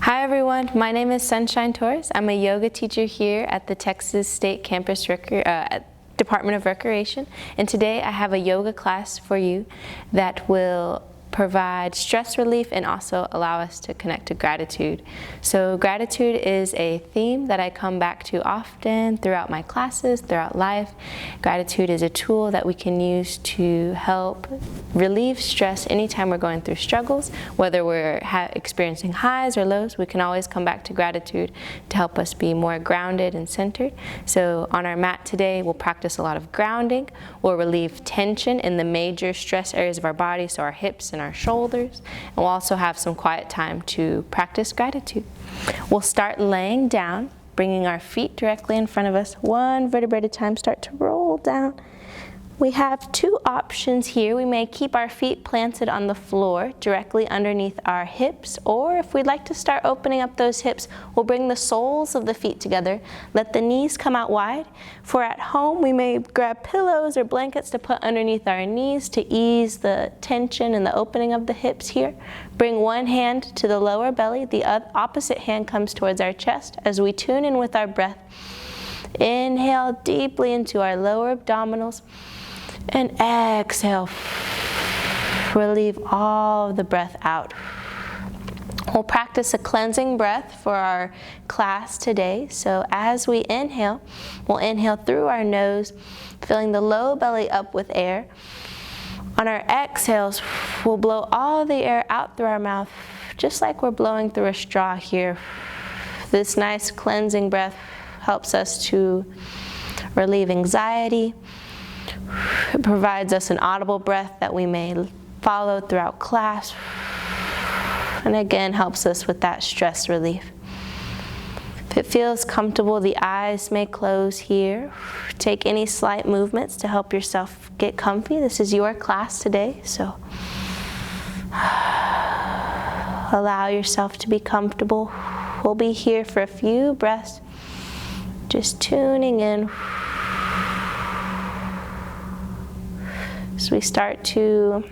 Hi everyone, my name is Sunshine Torres. I'm a yoga teacher here at the Texas State Campus Department of Recreation, and today I have a yoga class for you that will provide stress relief and also allow us to connect to gratitude. So gratitude is a theme that I come back to often throughout my classes, throughout life. Gratitude is a tool that we can use to help relieve stress anytime we're going through struggles, whether we're experiencing highs or lows. We can always come back to gratitude to help us be more grounded and centered. So on our mat today, we'll practice a lot of grounding. We'll relieve tension in the major stress areas of our body, so our hips and our shoulders, and we'll also have some quiet time to practice gratitude. We'll start laying down, bringing our feet directly in front of us, one vertebra at a time, start to roll down. We have two options here. We may keep our feet planted on the floor directly underneath our hips, or if we'd like to start opening up those hips, we'll bring the soles of the feet together, let the knees come out wide. For at home, we may grab pillows or blankets to put underneath our knees to ease the tension and the opening of the hips here. Bring one hand to the lower belly, the opposite hand comes towards our chest as we tune in with our breath. Inhale deeply into our lower abdominals. And exhale, relieve all of the breath out. We'll practice a cleansing breath for our class today. So as we inhale, we'll inhale through our nose, filling the low belly up with air. On our exhales, we'll blow all the air out through our mouth, just like we're blowing through a straw here. This nice cleansing breath helps us to relieve anxiety. It provides us an audible breath that we may follow throughout class, and again helps us with that stress relief. If it feels comfortable, the eyes may close here. Take any slight movements to help yourself get comfy. This is your class today, so allow yourself to be comfortable. We'll be here for a few breaths, just tuning in. So we start to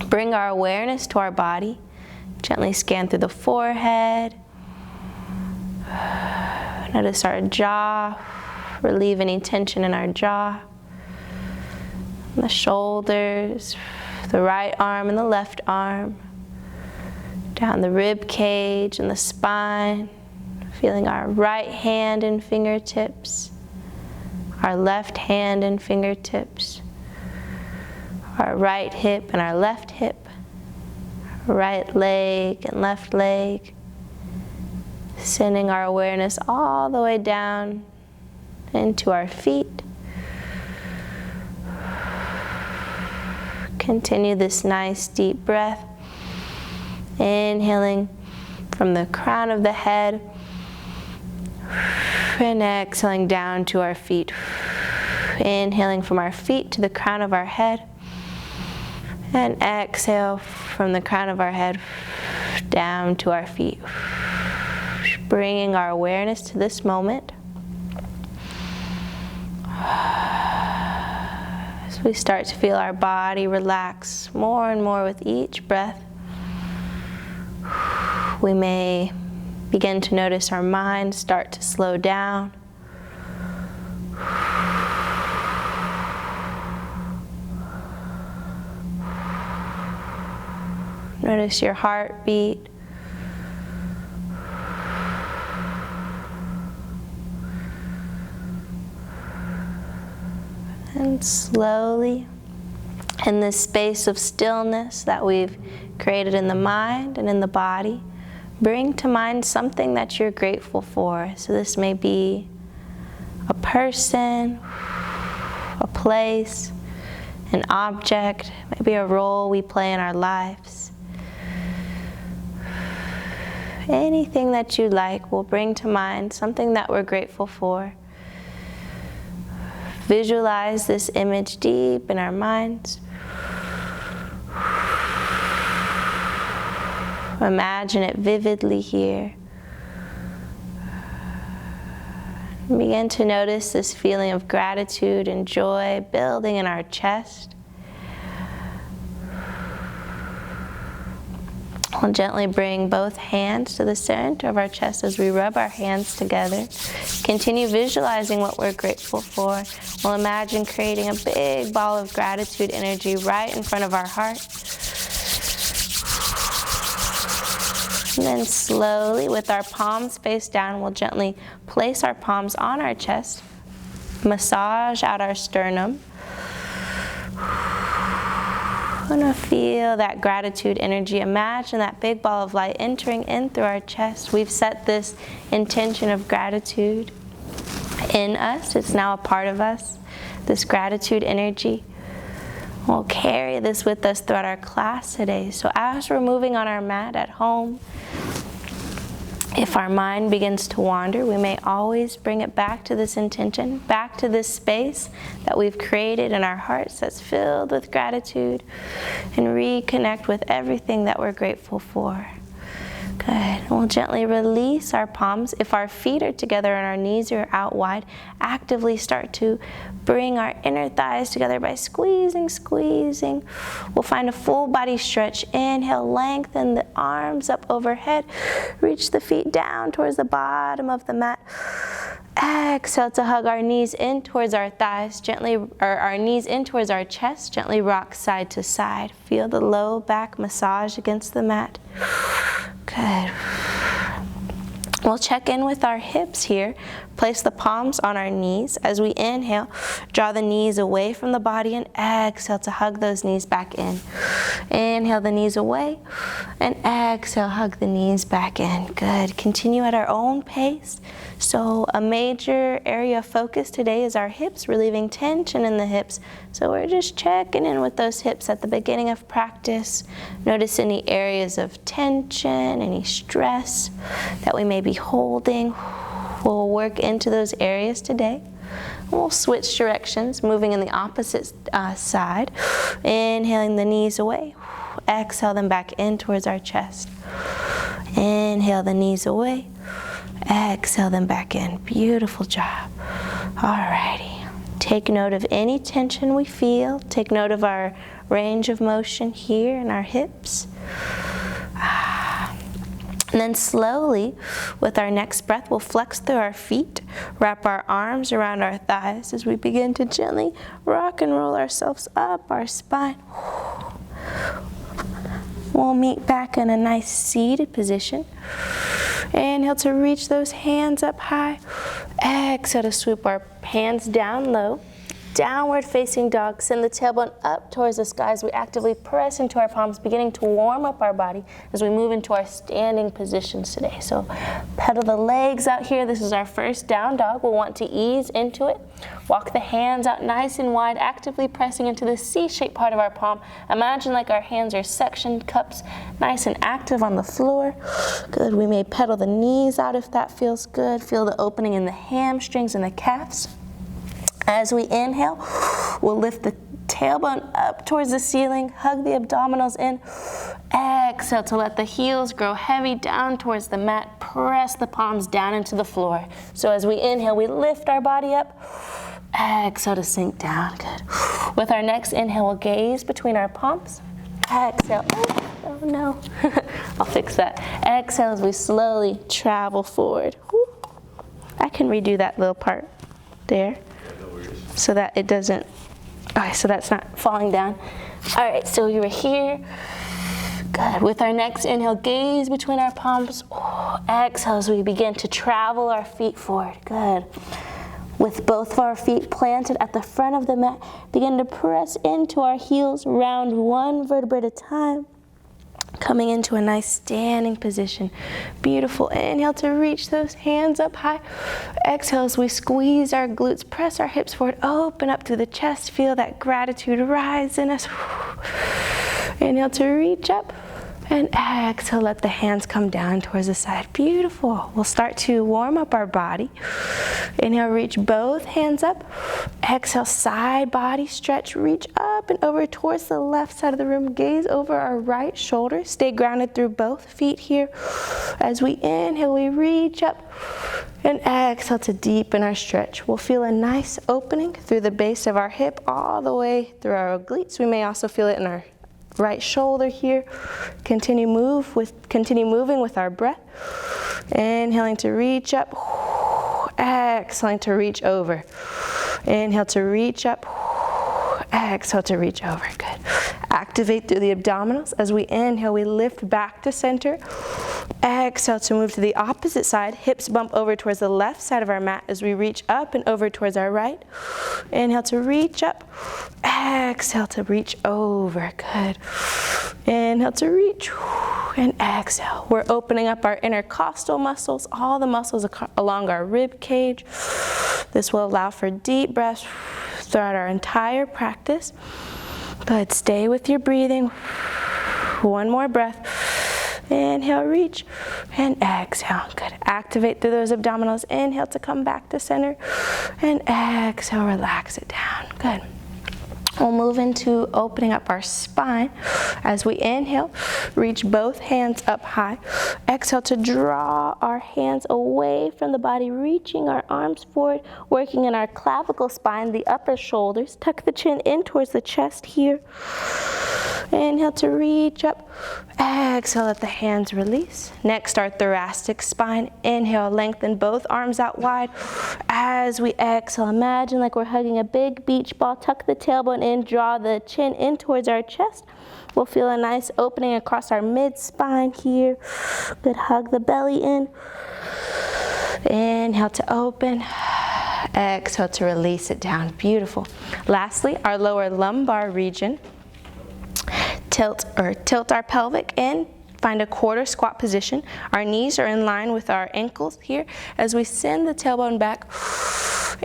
bring our awareness to our body. Gently scan through the forehead. Notice our jaw. Relieve any tension in our jaw. The shoulders, the right arm and the left arm. Down the rib cage and the spine. Feeling our right hand and fingertips. Our left hand and fingertips. Our right hip and our left hip, right leg and left leg, sending our awareness all the way down into our feet. Continue this nice deep breath, inhaling from the crown of the head and exhaling down to our feet. Inhaling from our feet to the crown of our head. And exhale from the crown of our head down to our feet. Bringing our awareness to this moment. As we start to feel our body relax more and more with each breath, we may begin to notice our mind start to slow down. Notice your heartbeat. And slowly, in this space of stillness that we've created in the mind and in the body, bring to mind something that you're grateful for. So this may be a person, a place, an object, maybe a role we play in our lives. Anything that you like will bring to mind something that we're grateful for. Visualize this image deep in our minds. Imagine it vividly here. Begin to notice this feeling of gratitude and joy building in our chest. We'll gently bring both hands to the center of our chest as we rub our hands together. Continue visualizing what we're grateful for. We'll imagine creating a big ball of gratitude energy right in front of our heart. And then slowly, with our palms face down, we'll gently place our palms on our chest. Massage out our sternum. We're going to feel that gratitude energy. Imagine that big ball of light entering in through our chest. We've set this intention of gratitude in us. It's now a part of us, this gratitude energy. We'll carry this with us throughout our class today. So as we're moving on our mat at home, if our mind begins to wander, we may always bring it back to this intention, back to this space that we've created in our hearts that's filled with gratitude, and reconnect with everything that we're grateful for. Good. And we'll gently release our palms. If our feet are together and our knees are out wide, actively start to bring our inner thighs together by squeezing, squeezing. We'll find a full body stretch. Inhale, lengthen the arms up overhead. Reach the feet down towards the bottom of the mat. Exhale to hug our knees in towards our thighs, gently, or our knees in towards our chest. Gently rock side to side. Feel the low back massage against the mat. Good. We'll check in with our hips here. Place the palms on our knees. As we inhale, draw the knees away from the body and exhale to hug those knees back in. Inhale the knees away and exhale, hug the knees back in. Good. Continue at our own pace. So a major area of focus today is our hips, relieving tension in the hips. So we're just checking in with those hips at the beginning of practice. Notice any areas of tension, any stress that we may be holding. We'll work into those areas today. We'll switch directions, moving in the opposite side. Inhaling the knees away. Exhale them back in towards our chest. Inhale the knees away. Exhale them back in. Beautiful job. Alrighty. Take note of any tension we feel. Take note of our range of motion here in our hips. And then slowly, with our next breath, we'll flex through our feet, wrap our arms around our thighs as we begin to gently rock and roll ourselves up our spine. We'll meet back in a nice seated position. Inhale to reach those hands up high. Exhale to swoop our hands down low. Downward facing dog. Send the tailbone up towards the sky as we actively press into our palms, beginning to warm up our body as we move into our standing positions today. So pedal the legs out here. This is our first down dog. We'll want to ease into it. Walk the hands out nice and wide, actively pressing into the C-shaped part of our palm. Imagine like our hands are sectioned cups, nice and active on the floor. Good. We may pedal the knees out if that feels good. Feel the opening in the hamstrings and the calves. As we inhale, we'll lift the tailbone up towards the ceiling, hug the abdominals in. Exhale to let the heels grow heavy down towards the mat. Press the palms down into the floor. So as we inhale, we lift our body up. Exhale to sink down. Good. With our next inhale, we'll gaze between our palms. Exhale. Oh no. I'll fix that. Exhale as we slowly travel forward. I can redo that little part there, so that it doesn't, all right, so that's not falling down. All right, so we were here. Good. With our next inhale, gaze between our palms. Exhale as we begin to travel our feet forward. Good. With both of our feet planted at the front of the mat, begin to press into our heels, round one vertebra at a time. Coming into a nice standing position. Beautiful. Inhale to reach those hands up high. Exhale as we squeeze our glutes, press our hips forward, open up through the chest. Feel that gratitude rise in us. Inhale to reach up. And exhale, let the hands come down towards the side. Beautiful. We'll start to warm up our body. Inhale, reach both hands up. Exhale, side body stretch. Reach up and over towards the left side of the room. Gaze over our right shoulder. Stay grounded through both feet here. As we inhale, we reach up. And exhale to deepen our stretch. We'll feel a nice opening through the base of our hip all the way through our obliques. We may also feel it in our right shoulder here. Continue moving with our breath. Inhaling to reach up. Exhaling to reach over. Inhale to reach up. Exhale to reach over. Good. Activate through the abdominals. As we inhale, we lift back to center. Exhale to move to the opposite side. Hips bump over towards the left side of our mat as we reach up and over towards our right. Inhale to reach up. Exhale to reach over. Good. Inhale to reach. And exhale. We're opening up our intercostal muscles, all the muscles along our rib cage. This will allow for deep breaths throughout our entire practice. But stay with your breathing. One more breath. Inhale, reach, and exhale. Good. Activate through those abdominals. Inhale to come back to center, and exhale, relax it down. Good. We'll move into opening up our spine. As we inhale, reach both hands up high. Exhale to draw our hands away from the body, reaching our arms forward, working in our clavicle spine, the upper shoulders. Tuck the chin in towards the chest here. Inhale to reach up. Exhale, let the hands release. Next, our thoracic spine. Inhale, lengthen both arms out wide. As we exhale, imagine like we're hugging a big beach ball. Tuck the tailbone in, draw the chin in towards our chest. We'll feel a nice opening across our mid-spine here. Good, hug the belly in. Inhale to open. Exhale to release it down. Beautiful. Lastly, our lower lumbar region. Tilt our pelvic in. Find a quarter squat position. Our knees are in line with our ankles here. As we send the tailbone back,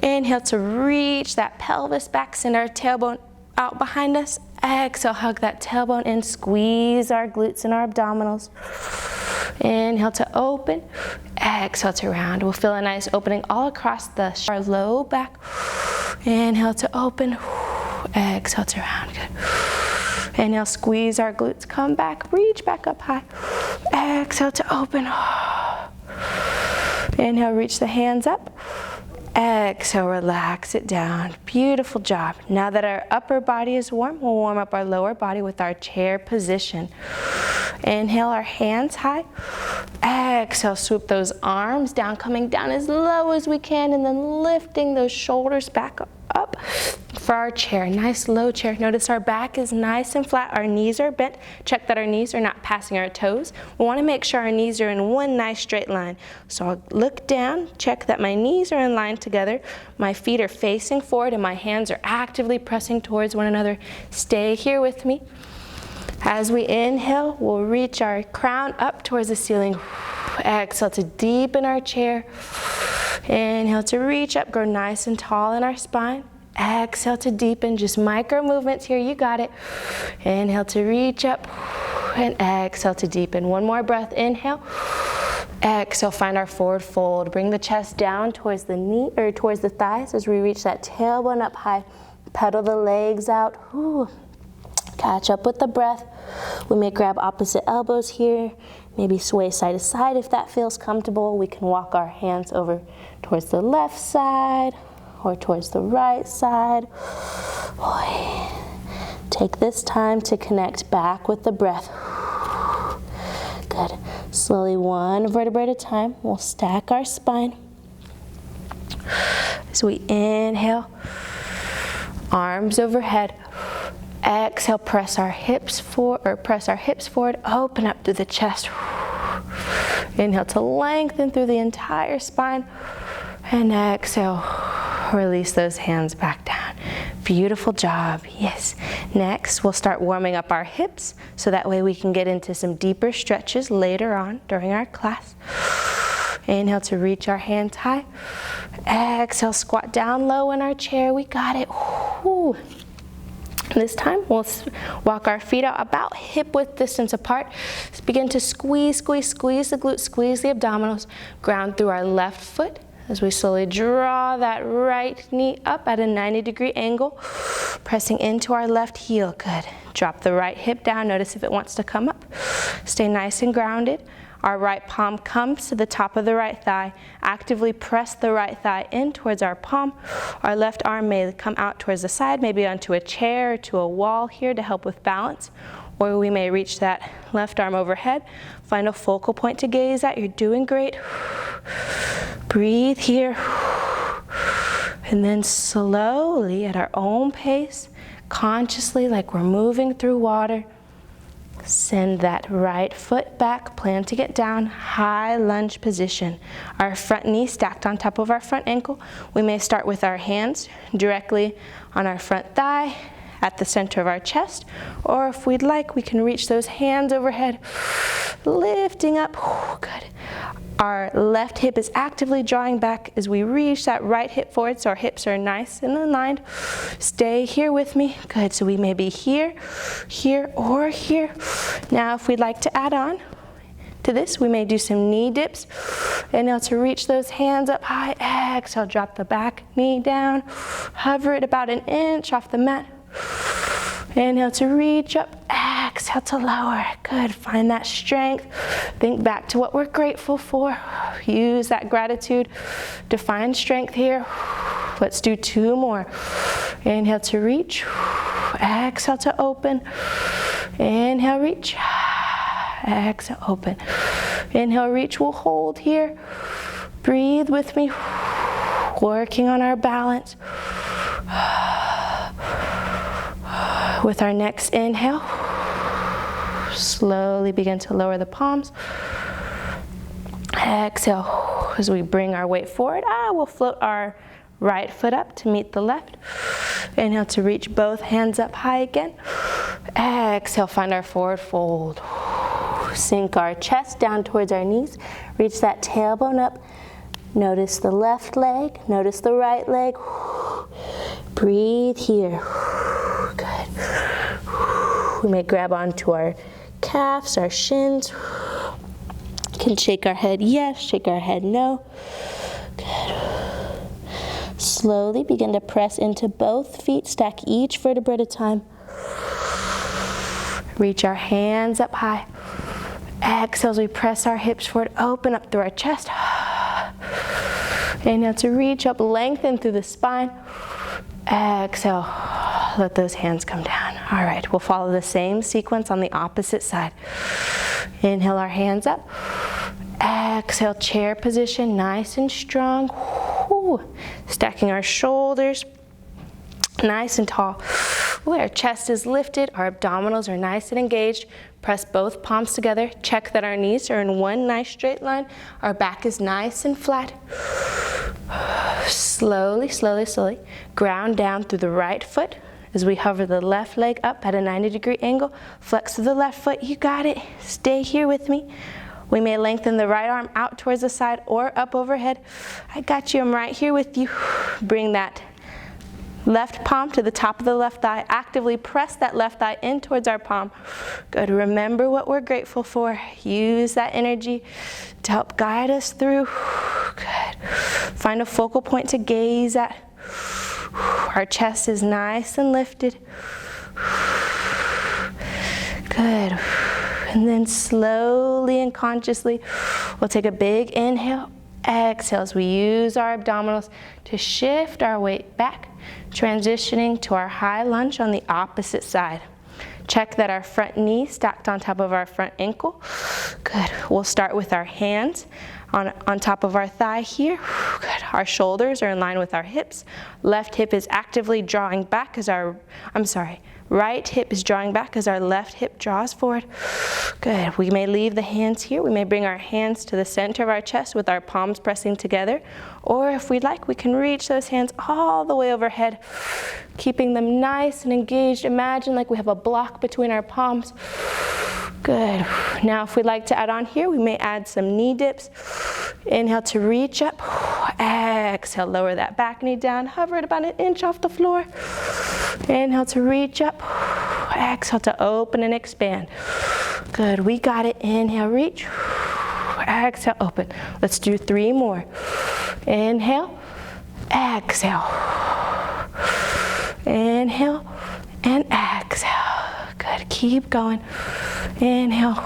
inhale to reach that pelvis back, send our tailbone out behind us. Exhale, hug that tailbone in, squeeze our glutes and our abdominals. Inhale to open, exhale to round. We'll feel a nice opening all across our low back. Inhale to open, exhale to round. Good. Inhale, squeeze our glutes, come back, reach back up high. Exhale to open. Inhale, reach the hands up. Exhale, relax it down. Beautiful job. Now that our upper body is warm, we'll warm up our lower body with our chair position. Inhale, our hands high. Exhale, swoop those arms down, coming down as low as we can, and then lifting those shoulders back up for our chair. Nice low chair. Notice our back is nice and flat. Our knees are bent. Check that our knees are not passing our toes. We want to make sure our knees are in one nice straight line. So I'll look down, check that my knees are in line together. My feet are facing forward and my hands are actively pressing towards one another. Stay here with me. As we inhale, we'll reach our crown up towards the ceiling. Exhale to deepen our chair. Inhale to reach up, grow nice and tall in our spine. Exhale to deepen, just micro movements here, you got it. Inhale to reach up, and exhale to deepen. One more breath, inhale. Exhale, find our forward fold. Bring the chest down towards the knee, or towards the thighs as we reach that tailbone up high. Pedal the legs out. Whew. Catch up with the breath. We may grab opposite elbows here, maybe sway side to side if that feels comfortable. We can walk our hands over towards the left side or towards the right side. Take this time to connect back with the breath. Good. Slowly, one vertebrae at a time, we'll stack our spine. As we inhale, arms overhead. Exhale, press our hips forward, open up through the chest. Inhale to lengthen through the entire spine. And exhale, release those hands back down. Beautiful job, yes. Next, we'll start warming up our hips so that way we can get into some deeper stretches later on during our class. Inhale to reach our hands high. Exhale, squat down low in our chair. We got it. Whew. This time, we'll walk our feet out about hip width distance apart. Let's begin to squeeze the glutes, squeeze the abdominals. Ground through our left foot as we slowly draw that right knee up at a 90-degree angle, pressing into our left heel. Good. Drop the right hip down. Notice if it wants to come up. Stay nice and grounded. Our right palm comes to the top of the right thigh. Actively press the right thigh in towards our palm. Our left arm may come out towards the side, maybe onto a chair or to a wall here to help with balance. or we may reach that left arm overhead. Find a focal point to gaze at. You're doing great. Breathe here. And then slowly, at our own pace, consciously, like we're moving through water, send that right foot back, plan to get down, high lunge position. Our front knee stacked on top of our front ankle. We may start with our hands directly on our front thigh at the center of our chest, or if we'd like, we can reach those hands overhead, lifting up. Good. Our left hip is actively drawing back as we reach that right hip forward, so our hips are nice and aligned. Stay here with me. Good, so we may be here, here, or here. Now if we'd like to add on to this, we may do some knee dips. Inhale to reach those hands up high. Exhale, drop the back knee down. Hover it about an inch off the mat. Inhale to reach up, exhale to lower. Good, find that strength. Think back to what we're grateful for. Use that gratitude to find strength here. Let's do 2 more. Inhale to reach, exhale to open. Inhale, reach, exhale, open. Inhale, reach, we'll hold here. Breathe with me, working on our balance. With our next inhale, slowly begin to lower the palms. Exhale, as we bring our weight forward, we'll float our right foot up to meet the left. Inhale to reach both hands up high again. Exhale, find our forward fold. Sink our chest down towards our knees. Reach that tailbone up. Notice the left leg, notice the right leg. Breathe here. Good. We may grab onto our calves, our shins. Can shake our head yes, shake our head no. Good. Slowly begin to press into both feet. Stack each vertebra at a time. Reach our hands up high. Exhale as we press our hips forward. Open up through our chest. Inhale to reach up, lengthen through the spine. Exhale, let those hands come down. All right, we'll follow the same sequence on the opposite side. Inhale our hands up. Exhale, chair position, nice and strong. Woo. Stacking our shoulders, nice and tall. Ooh, our chest is lifted, our abdominals are nice and engaged. Press both palms together. Check that our knees are in one nice straight line. Our back is nice and flat. Slowly, slowly, slowly, ground down through the right foot as we hover the left leg up at a 90-degree angle. Flex to the left foot, you got it. Stay here with me. We may lengthen the right arm out towards the side or up overhead. I got you, I'm right here with you. Bring that left palm to the top of the left thigh. Actively press that left thigh in towards our palm. Good, remember what we're grateful for. Use that energy to help guide us through. Good. Find a focal point to gaze at. Our chest is nice and lifted. Good. And then slowly and consciously, we'll take a big inhale. Exhale as we use our abdominals to shift our weight back, transitioning to our high lunge on the opposite side. Check that our front knee stacked on top of our front ankle. Good. We'll start with our hands on top of our thigh here. Good. Our shoulders are in line with our hips. Left hip is actively drawing back as right hip is drawing back as our left hip draws forward. Good. We may leave the hands here. We may bring our hands to the center of our chest with our palms pressing together. Or if we'd like, we can reach those hands all the way overhead, keeping them nice and engaged. Imagine like we have a block between our palms. Good. Now if we'd like to add on here, we may add some knee dips. Inhale to reach up. Exhale, lower that back knee down. Hover it about an inch off the floor. Inhale to reach up. Exhale to open and expand. Good, we got it. Inhale, reach. Exhale, open. Let's do 3 more. Inhale, exhale. Inhale and exhale. Good, keep going. Inhale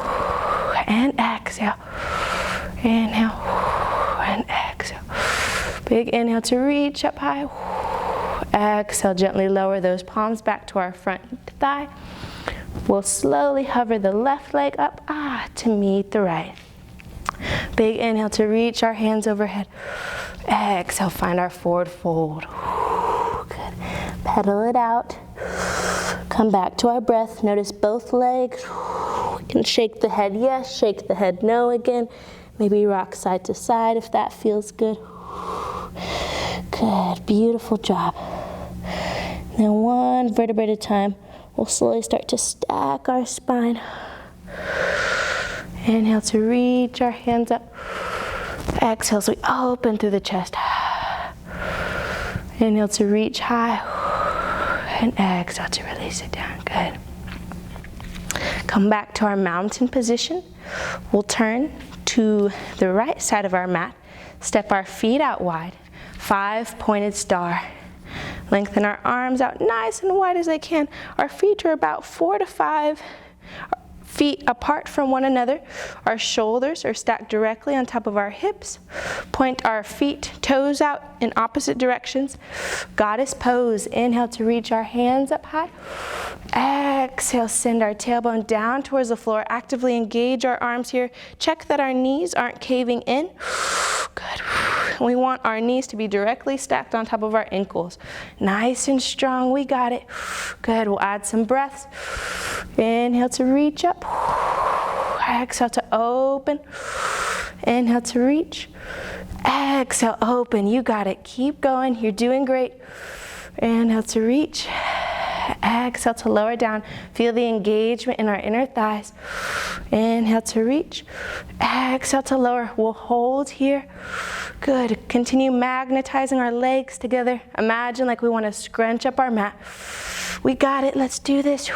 and exhale. Inhale and exhale. Big inhale to reach up high. Exhale, gently lower those palms back to our front thigh. We'll slowly hover the left leg up to meet the right. Big inhale to reach our hands overhead. Exhale, find our forward fold. Good. Pedal it out. Come back to our breath. Notice both legs. You can shake the head yes, shake the head no again. Maybe rock side to side if that feels good. Good, beautiful job. Now one vertebrae at a time, we'll slowly start to stack our spine. Inhale to reach our hands up. Exhale as we open through the chest. Inhale to reach high. And exhale to release it down. Good. Come back to our mountain position. We'll turn to the right side of our mat. Step our feet out wide. 5-pointed star. Lengthen our arms out nice and wide as they can. Our feet are about 4 to 5 feet apart from one another. Our shoulders are stacked directly on top of our hips. Point our feet, toes out in opposite directions. Goddess pose. Inhale to reach our hands up high. Exhale, send our tailbone down towards the floor. Actively engage our arms here. Check that our knees aren't caving in. Good. We want our knees to be directly stacked on top of our ankles. Nice and strong, we got it. Good, we'll add some breaths. Inhale to reach up. Exhale to open. Inhale to reach. Exhale, open, you got it. Keep going, you're doing great. Inhale to reach. Exhale to lower down. Feel the engagement in our inner thighs. Inhale to reach. Exhale to lower. We'll hold here. Good. Continue magnetizing our legs together. Imagine like we want to scrunch up our mat. We got it. Let's do this.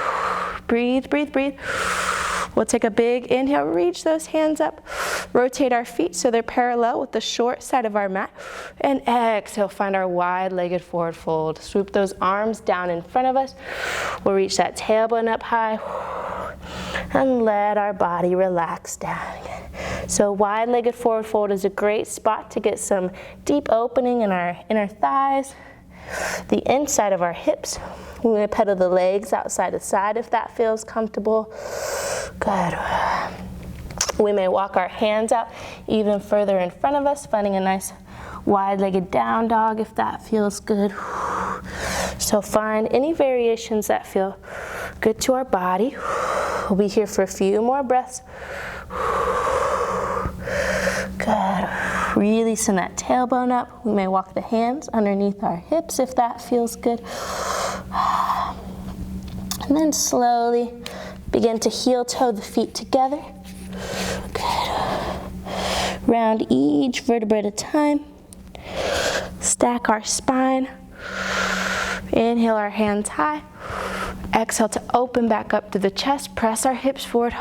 Breathe, breathe, breathe. We'll take a big inhale, reach those hands up. Rotate our feet so they're parallel with the short side of our mat. And exhale, find our wide-legged forward fold. Swoop those arms down in front of us. We'll reach that tailbone up high. And let our body relax down. So wide-legged forward fold is a great spot to get some deep opening in our inner thighs, the inside of our hips. We're going to pedal the legs outside to side if that feels comfortable. Good. We may walk our hands out even further in front of us, finding a nice wide-legged down dog if that feels good. So find any variations that feel good to our body. We'll be here for a few more breaths. Good. Really send that tailbone up. We may walk the hands underneath our hips if that feels good. And then slowly begin to heel toe the feet together. Good. Round each vertebra at a time. Stack our spine. Inhale our hands high. Exhale to open back up to the chest. Press our hips forward.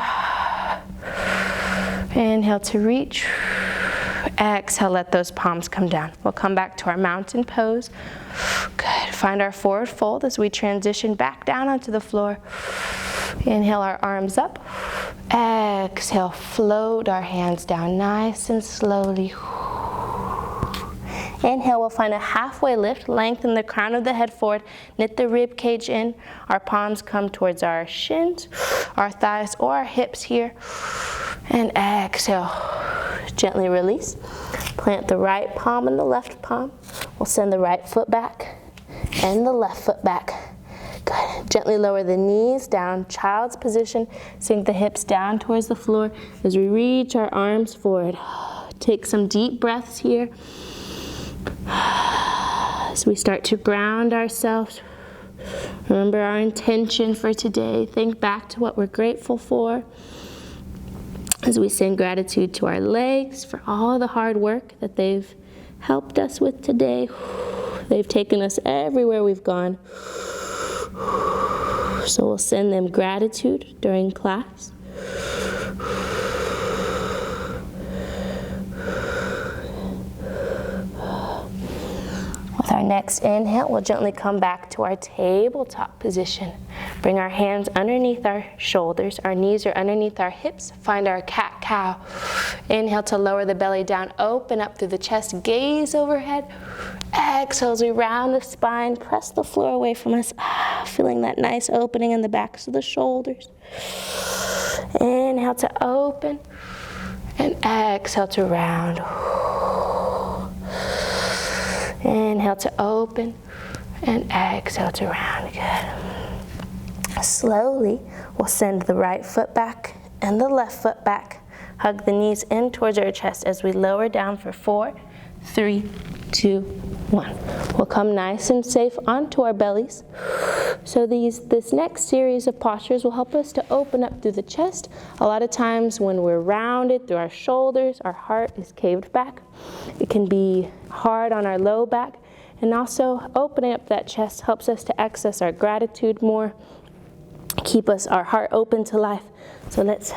Inhale to reach. Exhale, let those palms come down. We'll come back to our mountain pose. Good. Find our forward fold as we transition back down onto the floor. Inhale our arms up. Exhale, float our hands down nice and slowly. Inhale, we'll find a halfway lift. Lengthen the crown of the head forward. Knit the rib cage in. Our palms come towards our shins, our thighs, or our hips here. And exhale. Gently release. Plant the right palm and the left palm. We'll send the right foot back and the left foot back. Good. Gently lower the knees down, child's position. Sink the hips down towards the floor as we reach our arms forward. Take some deep breaths here. As we start to ground ourselves. Remember our intention for today. Think back to what we're grateful for. As we send gratitude to our legs for all the hard work that they've helped us with today. They've taken us everywhere we've gone. So we'll send them gratitude during class. With our next inhale, we'll gently come back to our tabletop position. Bring our hands underneath our shoulders. Our knees are underneath our hips. Find our cat-cow cat-cow. Inhale to lower the belly down, open up through the chest, gaze overhead. Exhale as we round the spine, press the floor away from us. Feeling that nice opening in the backs of the shoulders. Inhale to open, and exhale to round. Inhale to open, and exhale to round. Good. Slowly, we'll send the right foot back and the left foot back. Hug the knees in towards our chest as we lower down for 4, 3, 2, 1. We'll come nice and safe onto our bellies. So this next series of postures will help us to open up through the chest. A lot of times when we're rounded through our shoulders, our heart is caved back. It can be hard on our low back. And also opening up that chest helps us to access our gratitude more, keep our heart open to life. So let's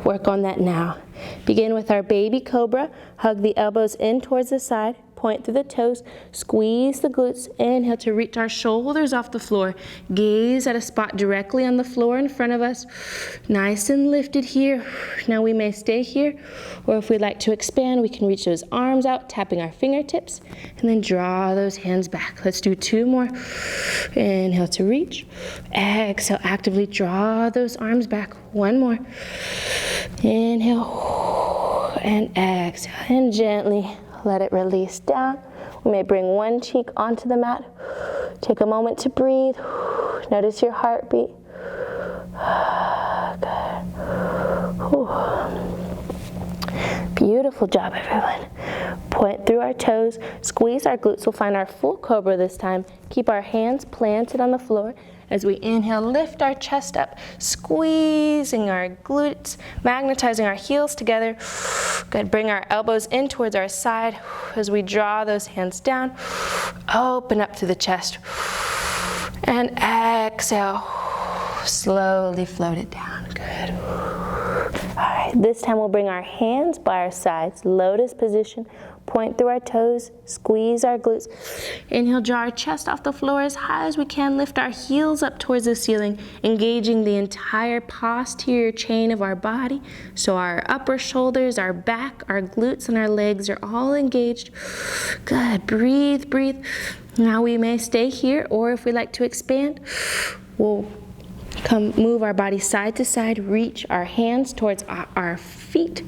work on that now. Begin with our baby cobra. Hug the elbows in towards the side. Point through the toes, squeeze the glutes. Inhale to reach our shoulders off the floor. Gaze at a spot directly on the floor in front of us. Nice and lifted here. Now we may stay here, or if we'd like to expand, we can reach those arms out, tapping our fingertips, and then draw those hands back. Let's do 2 more. Inhale to reach. Exhale, actively draw those arms back. 1 more. Inhale, and exhale, and gently let it release down. We may bring one cheek onto the mat. Take a moment to breathe. Notice your heartbeat. Good. Beautiful job, everyone. Point through our toes. Squeeze our glutes. We'll find our full cobra this time. Keep our hands planted on the floor. As we inhale, lift our chest up, squeezing our glutes, magnetizing our heels together. Good, bring our elbows in towards our side as we draw those hands down. Open up through the chest. And exhale, slowly float it down. Good. All right, this time we'll bring our hands by our sides, lotus position. Point through our toes, squeeze our glutes. Inhale, draw our chest off the floor as high as we can. Lift our heels up towards the ceiling, engaging the entire posterior chain of our body. So our upper shoulders, our back, our glutes, and our legs are all engaged. Good, breathe, breathe. Now we may stay here, or if we like to expand, we'll move our body side to side, reach our hands towards our feet.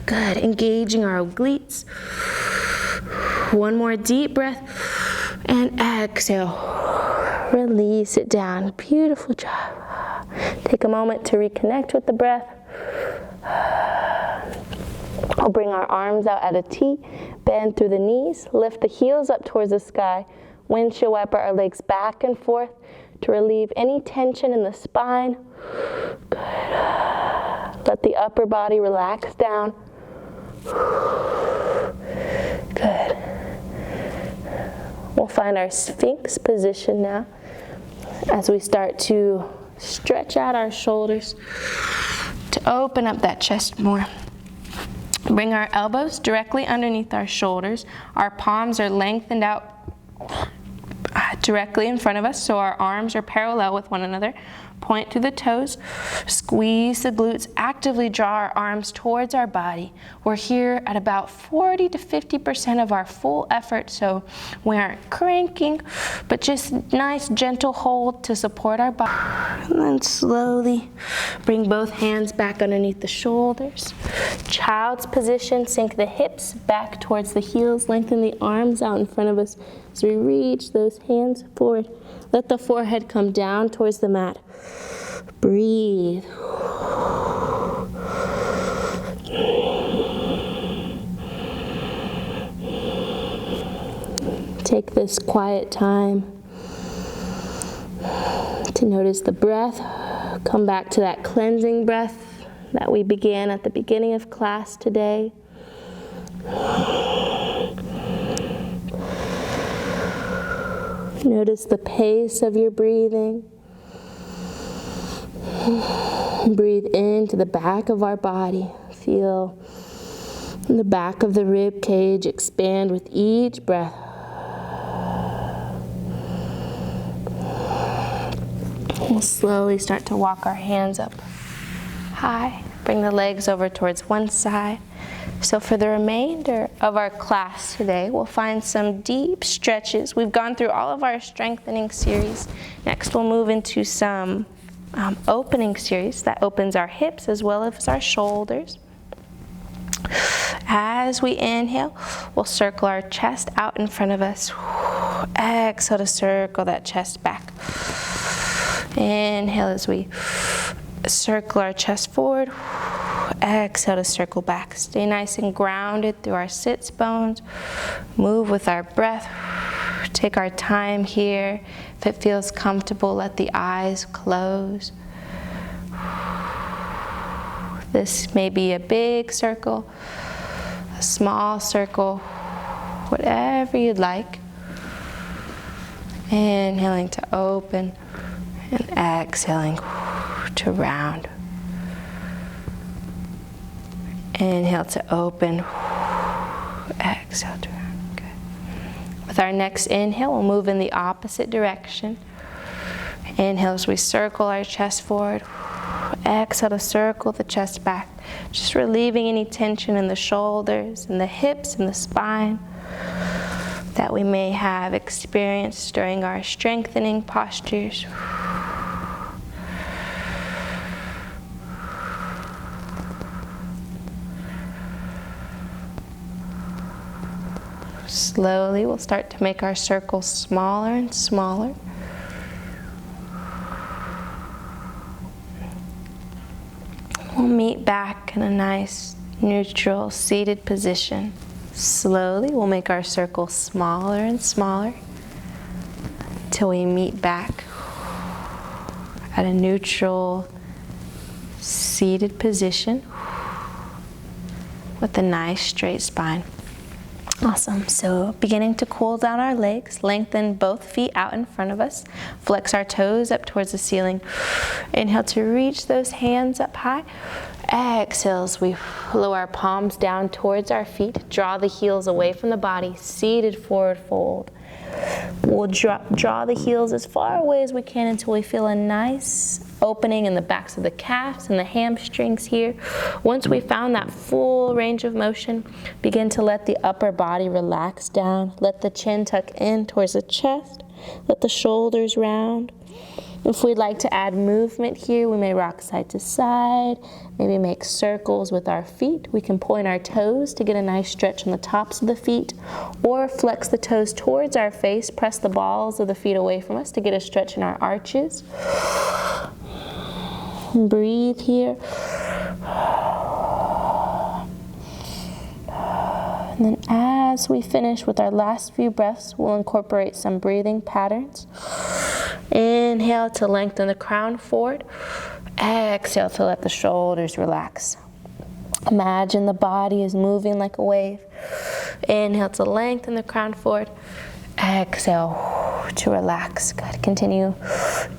Good, engaging our obliques. 1 more deep breath, and exhale. Release it down. Beautiful job. Take a moment to reconnect with the breath. We'll bring our arms out at a T, bend through the knees, lift the heels up towards the sky, windshield wiper our legs back and forth to relieve any tension in the spine. Good. Let the upper body relax down. Good. We'll find our Sphinx position now as we start to stretch out our shoulders to open up that chest more. Bring our elbows directly underneath our shoulders. Our palms are lengthened out directly in front of us, so our arms are parallel with one another. Point to the toes, squeeze the glutes, actively draw our arms towards our body. We're here at about 40 to 50% of our full effort, so we aren't cranking, but just nice gentle hold to support our body. And then slowly bring both hands back underneath the shoulders. Child's position, sink the hips back towards the heels, lengthen the arms out in front of us as we reach those hands forward. Let the forehead come down towards the mat. Breathe. Take this quiet time to notice the breath. Come back to that cleansing breath that we began at the beginning of class today. Notice the pace of your breathing. Breathe into the back of our body. Feel the back of the rib cage expand with each breath. We'll slowly start to walk our hands up high. Bring the legs over towards one side. So for the remainder of our class today, we'll find some deep stretches. We've gone through all of our strengthening series. Next, we'll move into some opening series that opens our hips as well as our shoulders. As we inhale, we'll circle our chest out in front of us. Exhale to circle that chest back. Inhale as we circle our chest forward. Exhale to circle back. Stay nice and grounded through our sits bones. Move with our breath. Take our time here. If it feels comfortable, let the eyes close. This may be a big circle, a small circle, whatever you'd like. Inhaling to open and exhaling to round. Inhale to open, exhale to round. Good. With our next inhale, we'll move in the opposite direction. Inhale as we circle our chest forward. Exhale to circle the chest back. Just relieving any tension in the shoulders and the hips and the spine that we may have experienced during our strengthening postures. Slowly, we'll start to make our circles smaller and smaller. We'll meet back in a nice, neutral, seated position. Slowly, we'll make our circle smaller and smaller until we meet back at a neutral, seated position with a nice straight spine. Awesome. So beginning to cool down our legs, lengthen both feet out in front of us. Flex our toes up towards the ceiling. Inhale to reach those hands up high. Exhale as we lower our palms down towards our feet. Draw the heels away from the body. Seated forward fold. We'll draw the heels as far away as we can until we feel a nice opening in the backs of the calves and the hamstrings here. Once we found that full range of motion, begin to let the upper body relax down. Let the chin tuck in towards the chest. Let the shoulders round. If we'd like to add movement here, we may rock side to side, maybe make circles with our feet. We can point our toes to get a nice stretch on the tops of the feet, or flex the toes towards our face, press the balls of the feet away from us to get a stretch in our arches. Breathe here. And then as we finish with our last few breaths, we'll incorporate some breathing patterns. Inhale to lengthen the crown forward. Exhale to let the shoulders relax. Imagine the body is moving like a wave. Inhale to lengthen the crown forward. Exhale to relax. Good. Continue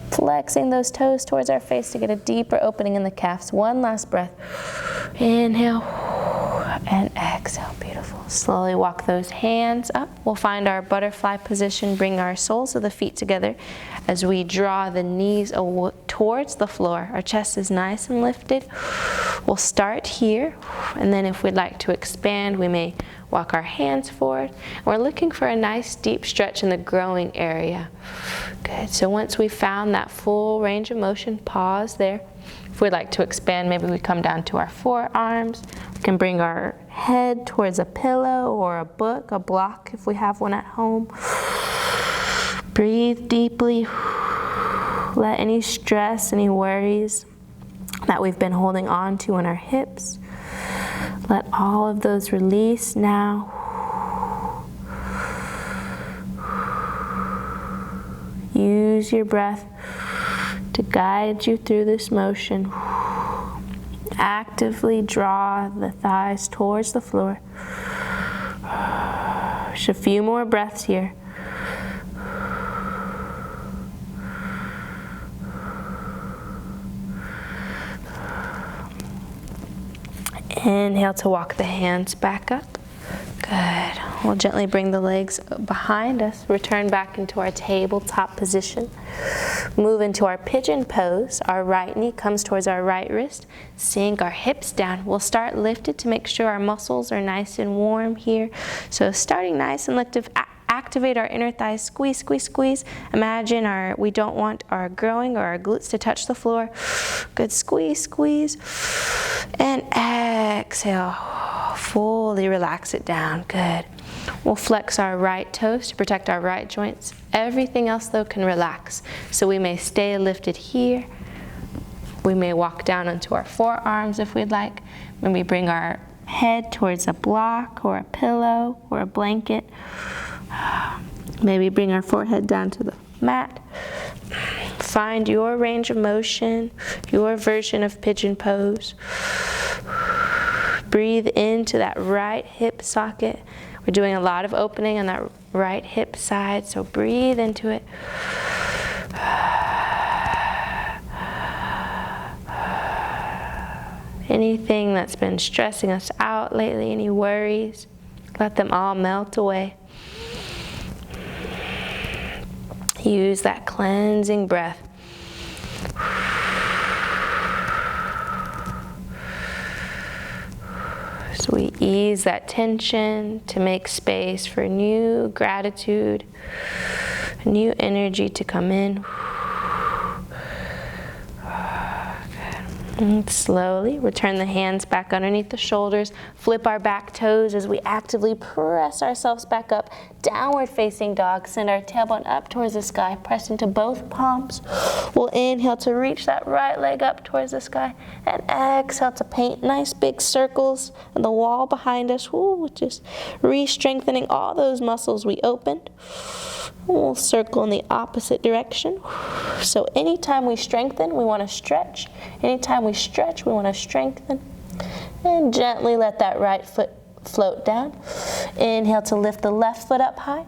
flexing those toes towards our face to get a deeper opening in the calves. One last breath. Inhale and exhale. Beautiful. Slowly walk those hands up. We'll find our butterfly position. Bring our soles of the feet together as we draw the knees towards the floor. Our chest is nice and lifted. We'll start here, and then if we'd like to expand, we may walk our hands forward. We're looking for a nice deep stretch in the growing area. Good. So once we've found that full range of motion, pause there. If we'd like to expand, maybe we come down to our forearms. We can bring our head towards a pillow or a book, a block if we have one at home. Breathe deeply. Let any stress, any worries that we've been holding on to in our hips, let all of those release now. Use your breath to guide you through this motion. Actively draw the thighs towards the floor. Just a few more breaths here. Inhale to walk the hands back up. Good. We'll gently bring the legs behind us, return back into our tabletop position. Move into our pigeon pose. Our right knee comes towards our right wrist. Sink our hips down. We'll start lifted to make sure our muscles are nice and warm here. So starting nice and lifted, activate our inner thighs, squeeze, squeeze, squeeze. Imagine we don't want our groin or our glutes to touch the floor. Good, squeeze, squeeze. And exhale, fully relax it down, good. We'll flex our right toes to protect our right joints. Everything else though can relax. So we may stay lifted here. We may walk down onto our forearms if we'd like. Maybe bring our head towards a block or a pillow or a blanket. Maybe bring our forehead down to the mat. Find your range of motion, your version of pigeon pose. Breathe into that right hip socket. We're doing a lot of opening on that right hip side, so breathe into it. Anything that's been stressing us out lately, any worries, let them all melt away. Use that cleansing breath. So we ease that tension to make space for new gratitude, new energy to come in. And slowly return the hands back underneath the shoulders, flip our back toes as we actively press ourselves back up, downward facing dog, send our tailbone up towards the sky, press into both palms. We'll inhale to reach that right leg up towards the sky, and exhale to paint nice big circles on the wall behind us. Ooh, just re-strengthening all those muscles we opened. We'll circle in the opposite direction. So anytime we strengthen, we want to stretch. Anytime we stretch, we want to strengthen. And gently let that right foot float down. Inhale to lift the left foot up high.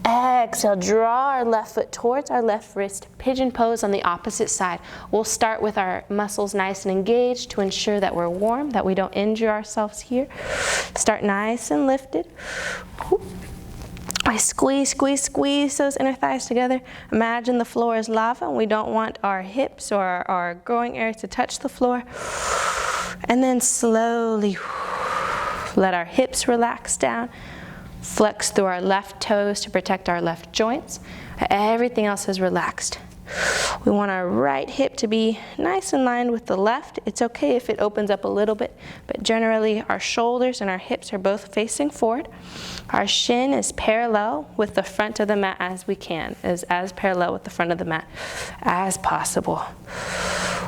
Exhale, draw our left foot towards our left wrist. Pigeon pose on the opposite side. We'll start with our muscles nice and engaged to ensure that we're warm, that we don't injure ourselves here. Start nice and lifted. I squeeze, squeeze, squeeze those inner thighs together. Imagine the floor is lava and we don't want our hips or our groin area to touch the floor. And then slowly let our hips relax down. Flex through our left toes to protect our left joints. Everything else is relaxed. We want our right hip to be nice and lined with the left. It's okay if it opens up a little bit, but generally our shoulders and our hips are both facing forward. Our shin is parallel with the front of the mat as we can, is as parallel with the front of the mat as possible.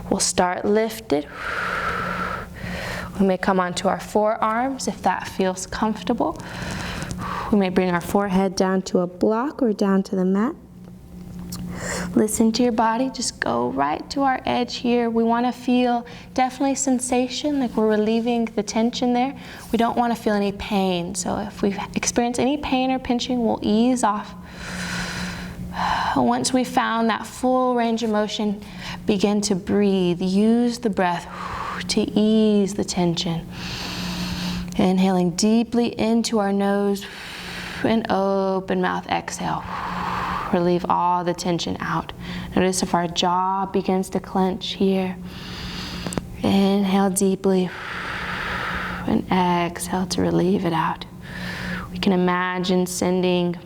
We'll start lifted. We may come onto our forearms if that feels comfortable. We may bring our forehead down to a block or down to the mat. Listen to your body, just go right to our edge here. We want to feel definitely sensation, like we're relieving the tension there. We don't want to feel any pain. So if we experience any pain or pinching, we'll ease off. Once we've found that full range of motion, begin to breathe. Use the breath to ease the tension. Inhaling deeply into our nose and open mouth, exhale. Relieve all the tension out. Notice if our jaw begins to clench here. Inhale deeply and exhale to relieve it out. We can imagine sending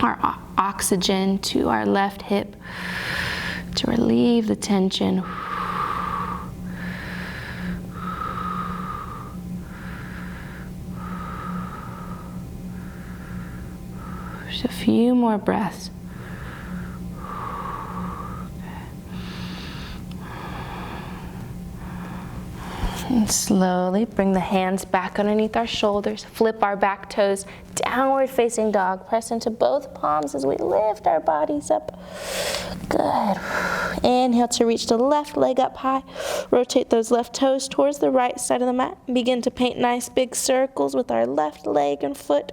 our oxygen to our left hip to relieve the tension. Just a few more breaths. And slowly bring the hands back underneath our shoulders. Flip our back toes, downward facing dog. Press into both palms as we lift our bodies up. Good. Inhale to reach the left leg up high. Rotate those left toes towards the right side of the mat. Begin to paint nice big circles with our left leg and foot.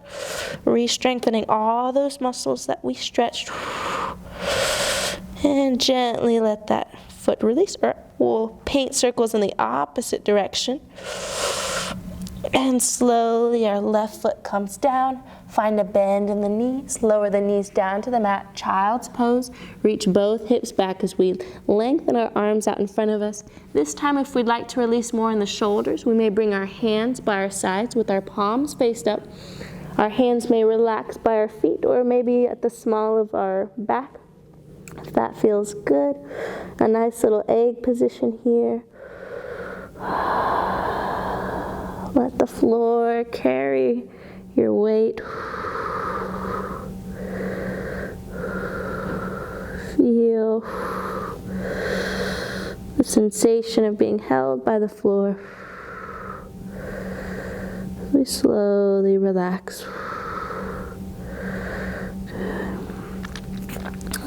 Re-strengthening all those muscles that we stretched. And gently let that foot release. We'll paint circles in the opposite direction. And slowly our left foot comes down. Find a bend in the knees. Lower the knees down to the mat. Child's pose. Reach both hips back as we lengthen our arms out in front of us. This time, if we'd like to release more in the shoulders, we may bring our hands by our sides with our palms faced up. Our hands may relax by our feet or maybe at the small of our back, if that feels good. A nice little egg position here. Let the floor carry your weight. Feel the sensation of being held by the floor. We slowly relax.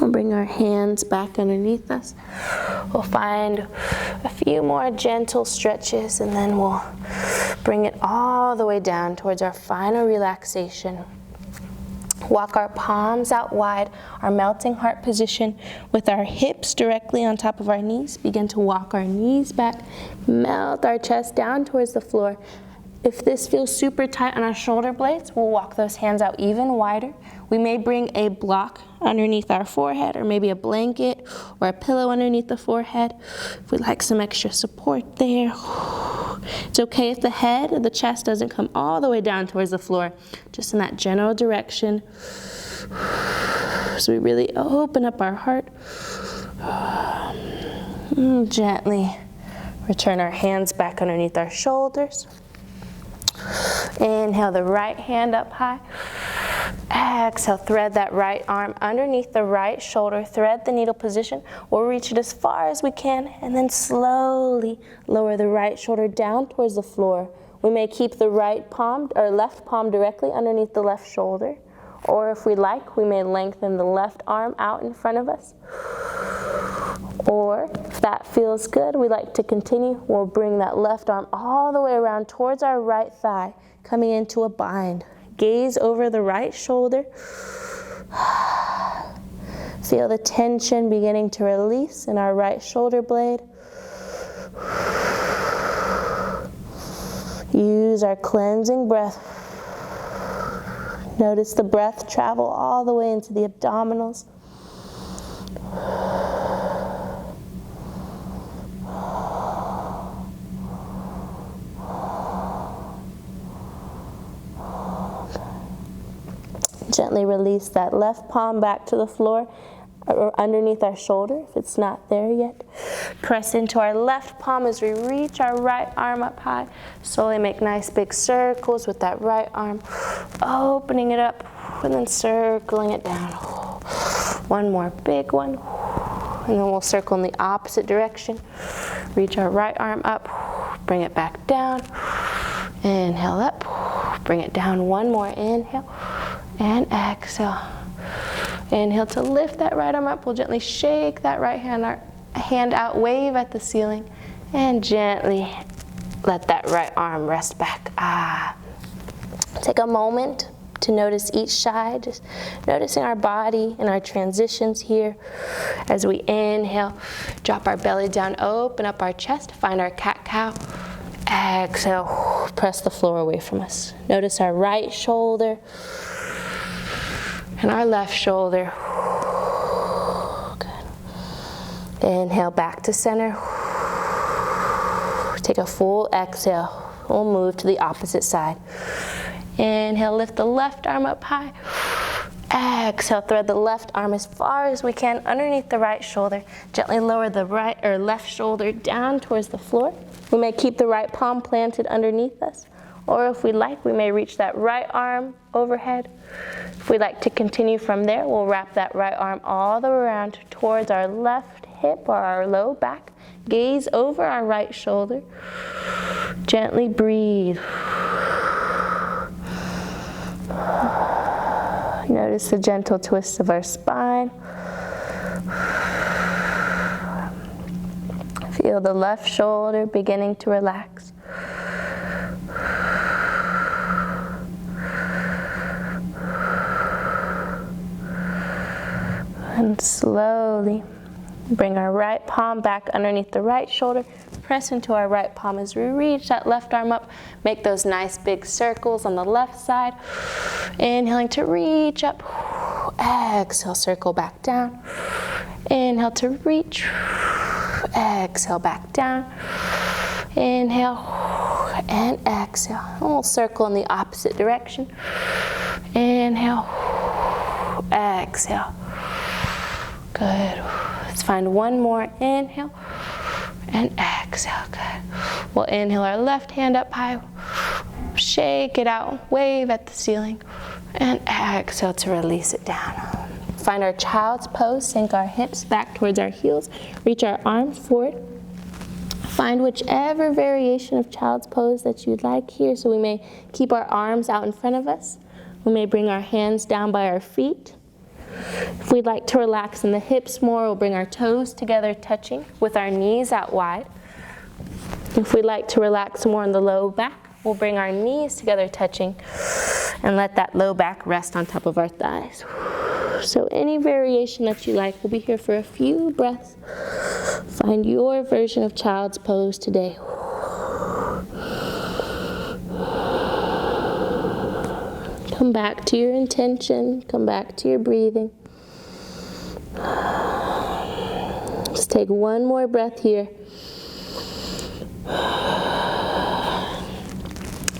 We'll bring our hands back underneath us. We'll find a few more gentle stretches and then we'll bring it all the way down towards our final relaxation. Walk our palms out wide, our melting heart position with our hips directly on top of our knees. Begin to walk our knees back, melt our chest down towards the floor. If this feels super tight on our shoulder blades, we'll walk those hands out even wider. We may bring a block underneath our forehead or maybe a blanket or a pillow underneath the forehead if we'd like some extra support there. It's okay if the head or the chest doesn't come all the way down towards the floor, just in that general direction. So we really open up our heart. Gently return our hands back underneath our shoulders. Inhale the right hand up high. Exhale, thread that right arm underneath the right shoulder. Thread the needle position. We'll reach it as far as we can and then slowly lower the right shoulder down towards the floor. We may keep the right palm or left palm directly underneath the left shoulder. Or if we like, we may lengthen the left arm out in front of us. Or if that feels good, we like to continue. We'll bring that left arm all the way around towards our right thigh, coming into a bind. Gaze over the right shoulder. Feel the tension beginning to release in our right shoulder blade. Use our cleansing breath. Notice the breath travel all the way into the abdominals. Gently release that left palm back to the floor or underneath our shoulder if it's not there yet. Press into our left palm as we reach our right arm up high. Slowly make nice big circles with that right arm, opening it up and then circling it down. One more big one. And then we'll circle in the opposite direction. Reach our right arm up, bring it back down. Inhale up, bring it down. One more inhale. And exhale. Inhale to lift that right arm up. We'll gently shake that right hand out, wave at the ceiling, and gently let that right arm rest back. Take a moment to notice each side, just noticing our body and our transitions here. As we inhale, drop our belly down, open up our chest, find our cat-cow. Exhale, press the floor away from us. Notice our right shoulder and our left shoulder. Good. Inhale back to center. Take a full exhale. We'll move to the opposite side. Inhale, lift the left arm up high. Exhale, thread the left arm as far as we can underneath the right shoulder. Gently lower the right or left shoulder down towards the floor. We may keep the right palm planted underneath us. Or if we like, we may reach that right arm overhead. If we'd like to continue from there, we'll wrap that right arm all the way around towards our left hip or our low back. Gaze over our right shoulder. Gently breathe. Notice the gentle twist of our spine. Feel the left shoulder beginning to relax. And slowly bring our right palm back underneath the right shoulder. press into our right palm as we reach that left arm up. Make those nice big circles on the left side. Inhaling to reach up. Exhale, circle back down. Inhale to reach. Exhale, back down. Inhale and exhale. And we'll circle in the opposite direction. Inhale, exhale. Good. Let's find one more. Inhale and exhale. Good. We'll inhale our left hand up high. Shake it out. Wave at the ceiling. And exhale to release it down. Find our child's pose. Sink our hips back towards our heels. Reach our arms forward. Find whichever variation of child's pose that you'd like here. So we may keep our arms out in front of us. We may bring our hands down by our feet. If we'd like to relax in the hips more, we'll bring our toes together, touching with our knees out wide. If we'd like to relax more in the low back, we'll bring our knees together, touching, and let that low back rest on top of our thighs. So any variation that you like, we'll be here for a few breaths. Find your version of child's pose today. Come back to your intention. Come back to your breathing. Just take one more breath here.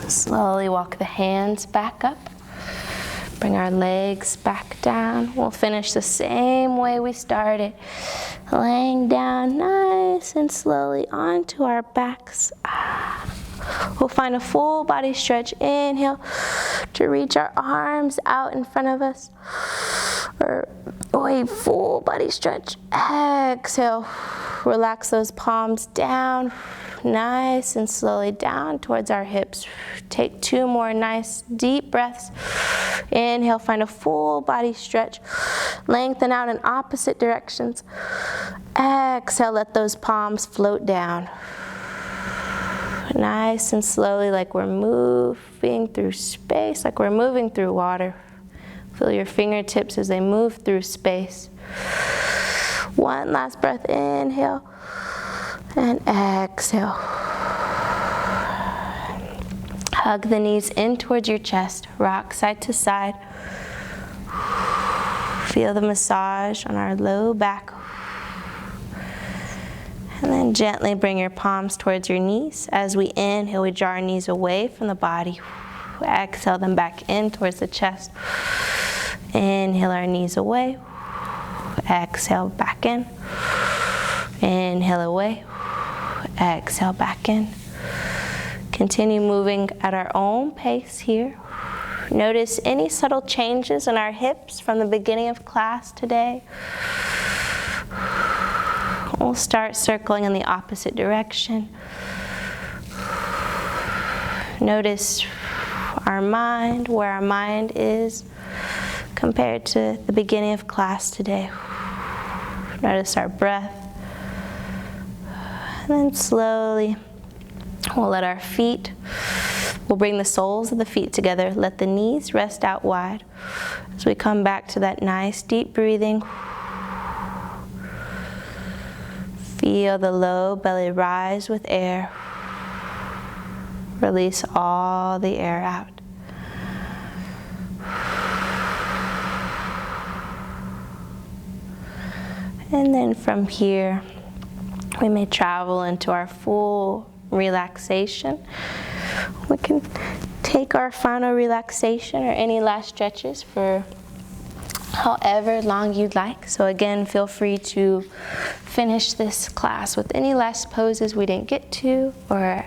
Slowly walk the hands back up. Bring our legs back down. We'll finish the same way we started. Laying down nice and slowly onto our backs. We'll find a full body stretch. Inhale to reach our arms out in front of us. Or a full body stretch. Exhale. Relax those palms down. Nice and slowly down towards our hips. Take two more nice deep breaths. Inhale, find a full body stretch. Lengthen out in opposite directions. Exhale, let those palms float down. Nice and slowly, like we're moving through space, like we're moving through water. Feel your fingertips as they move through space. One last breath, inhale. And exhale. Hug the knees in towards your chest. Rock side to side. Feel the massage on our low back. And then gently bring your palms towards your knees. As we inhale, we draw our knees away from the body. Exhale them back in towards the chest. Inhale our knees away. Exhale back in. Inhale away. Exhale back in. Continue moving at our own pace here. Notice any subtle changes in our hips from the beginning of class today. We'll start circling in the opposite direction. Notice our mind, where our mind is compared to the beginning of class today. Notice our breath. And then slowly, we'll let our feet, we'll bring the soles of the feet together. Let the knees rest out wide. As we come back to that nice deep breathing. Feel the low belly rise with air. Release all the air out. And then from here, we may travel into our full relaxation. We can take our final relaxation or any last stretches for however long you'd like. So again, feel free to finish this class with any last poses we didn't get to, or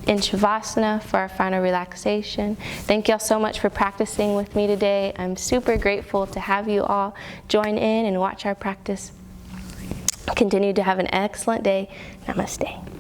in Shavasana for our final relaxation. Thank y'all so much for practicing with me today. I'm super grateful to have you all join in and watch our practice. Continue to have an excellent day. Namaste.